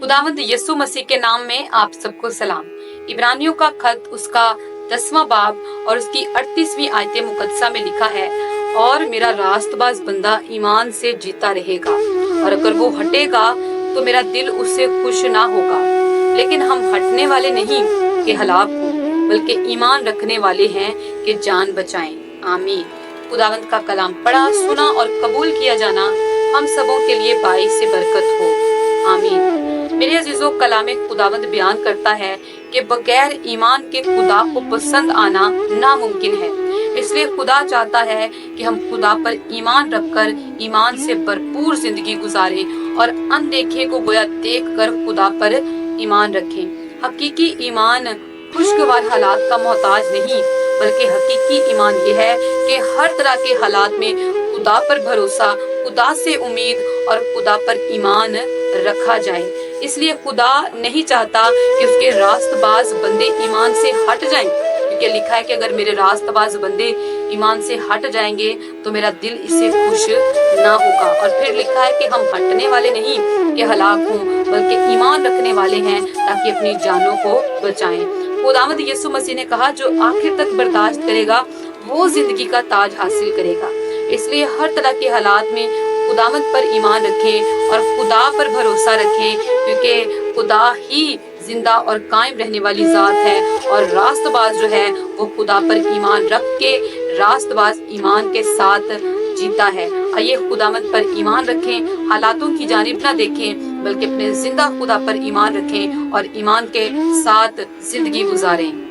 खुदावंद यीशु मसीह के नाम में आप सबको सलाम। इब्रानियों का खत उसका 10वां बाब और उसकी 38वीं आयत मुकद्दसा में लिखा है, और मेरा रास्तबाज बंदा ईमान से जीता रहेगा, और अगर वो हटेगा तो मेरा दिल उससे खुश ना होगा। लेकिन हम हटने वाले नहीं कि हलाक हो, बल्कि ईमान रखने वाले हैं कि जान बचाएं। आमीन। खुदावंद का कलाम पढ़ा, सुना और कबूल किया जाना हम सबों के लिए बाइस से बरकत हो। आमीन। मेरे अजीजों, कलामे खुदावंद बयान करता है कि बगैर ईमान के खुदा को पसंद आना नामुमकिन है। इसलिए खुदा चाहता है कि हम खुदा पर ईमान रखकर ईमान से भरपूर जिंदगी गुजारें और अनदेखे को गोया देखकर खुदा पर ईमान रखें। हकीकी ईमान खुशगवार हालात का मोहताज नहीं, बल्कि हकीकी ईमान ये है कि हर तरह के हालात में खुदा पर भरोसा, खुदा से उम्मीद और खुदा पर ईमान रखा जाए। इसलिए खुदा नहीं चाहता कि उसके रास्तबाज बंदे ईमान से हट जाएं, क्योंकि लिखा है कि अगर मेरे रास्तबाज बंदे ईमान से हट जाएंगे तो मेरा दिल इससे खुश ना होगा। और फिर लिखा है कि हम हटने वाले नहीं कि हलाक हों, बल्कि ईमान रखने वाले हैं ताकि अपनी जानों को बचाएं। खुदावंद यीशु मसीह ने कहा, जो आखिर तक बर्दाश्त करेगा वो जिंदगी का ताज हासिल करेगा। इसलिए हर तरह के हालात में खुदावंद पर ईमान रखें और खुदा पर भरोसा रखें, क्योंकि खुदा ही जिंदा और कायम रहने वाली जात है, और रास्तबाज जो है वो खुदा पर ईमान रख के रास्तबाज ईमान के साथ जीता है। आइए खुदावंद पर ईमान रखें, हालातों की जानिब ना देखें, बल्कि अपने जिंदा खुदा पर ईमान रखें और ईमान के साथ जिंदगी गुजारें।